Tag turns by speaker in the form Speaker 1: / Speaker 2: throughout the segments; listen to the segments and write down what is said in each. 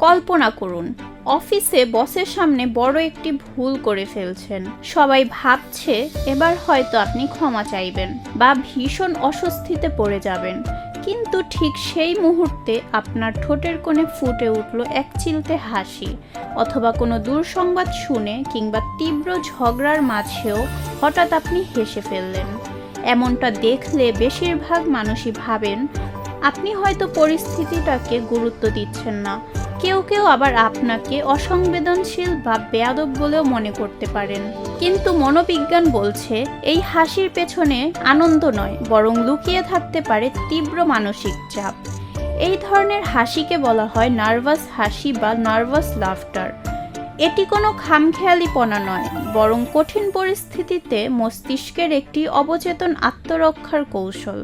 Speaker 1: কল্পনা করুন, অফিসে বসের সামনে বড় একটি ভুল করে ফেলছেন। সবাই ভাবছে এবার হয়তো আপনি ক্ষমা চাইবেন বা ভীষণ অস্বস্তিতে পড়ে যাবেন, কিন্তু ঠিক সেই মুহূর্তে আপনার ঠোঁটের কোণে ফুটে উঠল এক চিলতে হাসি, অথবা কোনো দুঃসংবাদ শুনে কিংবা তীব্র ঝগড়ার মাঝেও হঠাৎ আপনি হেসে ফেললেন। এমনটা দেখলে বেশিরভাগ মানুষই ভাবেন আপনি হয়তো পরিস্থিতিটাকে গুরুত্ব দিচ্ছেন না। কেউ কেউ আবার আপনাকে অসংবেদনশীল বা বেয়াদব বলেও মনে করতে পারেন। কিন্তু মনোবিজ্ঞান বলছে এই হাসির পেছনে আনন্দ নয়, বরং লুকিয়ে থাকতে পারে তীব্র মানসিক চাপ। এই ধরনের হাসিকে বলা হয় নার্ভাস হাসি বা নার্ভাস লাফটার। এটি কোনো খামখেয়ালিপনা নয়, বরং কঠিন পরিস্থিতিতে মস্তিষ্কের একটি অবচেতন আত্মরক্ষার কৌশল।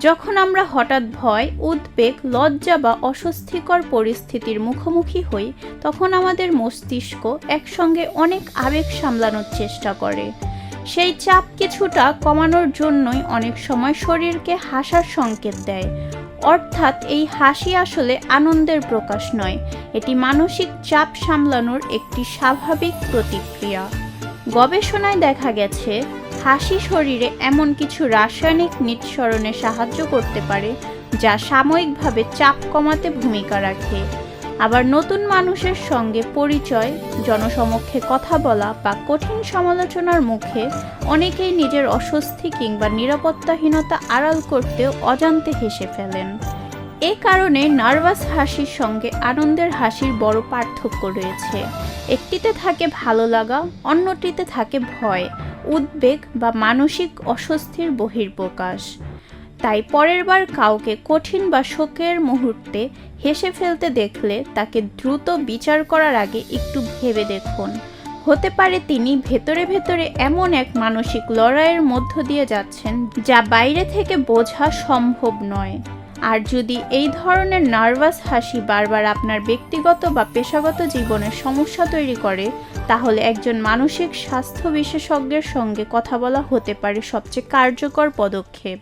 Speaker 1: যখন আমরা হঠাৎ ভয়, উদ্বেগ, লজ্জা বা অস্বস্তিকর পরিস্থিতির মুখোমুখি হই, তখন আমাদের মস্তিষ্ক একসঙ্গে অনেক আবেগ সামলানোর চেষ্টা করে। সেই চাপ কিছুটা কমানোর জন্যই অনেক সময় শরীরকে হাসার সংকেত দেয়। অর্থাৎ এই হাসি আসলে আনন্দের প্রকাশ নয়, এটি মানসিক চাপ সামলানোর একটি স্বাভাবিক প্রতিক্রিয়া। গবেষণায় দেখা গেছে হাসি শরীরে এমন কিছু রাসায়নিক নিঃসরণে সাহায্য করতে পারে যা সাময়িকভাবে চাপ কমাতে ভূমিকা রাখে। আবার নতুন মানুষের সঙ্গে পরিচয়, জনসমক্ষে কথা বলা বা কঠিন সমালোচনার মুখে অনেকেই নিজের অস্বস্তি কিংবা নিরাপত্তাহীনতা আড়াল করতেও অজান্তে হেসে ফেলেন। এ কারণে নার্ভাস হাসির সঙ্গে আনন্দের হাসির বড় পার্থক্য রয়েছে। একটিতে থাকে ভালো লাগা, অন্যটিতে থাকে ভয়, উদ্বেগ বা মানসিক অস্বস্তির বহিঃপ্রকাশ। তাই পরের বার কাউকে কঠিন বা শোকের মুহূর্তে হেসে ফেলতে দেখলে তাকে দ্রুত বিচার করার আগে একটু ভেবে দেখুন। হতে পারে তিনি ভেতরে ভেতরে এমন এক মানসিক লড়াইয়ের মধ্য দিয়ে যাচ্ছেন যা বাইরে থেকে বোঝা সম্ভব নয়। আর যদি এই ধরনের নার্ভাস হাসি বারবার আপনার ব্যক্তিগত বা পেশাগত জীবনের সমস্যা তৈরি করে, তাহলে একজন মানসিক স্বাস্থ্য বিশেষজ্ঞের সঙ্গে কথা বলা হতে পারে সবচেয়ে কার্যকর পদক্ষেপ।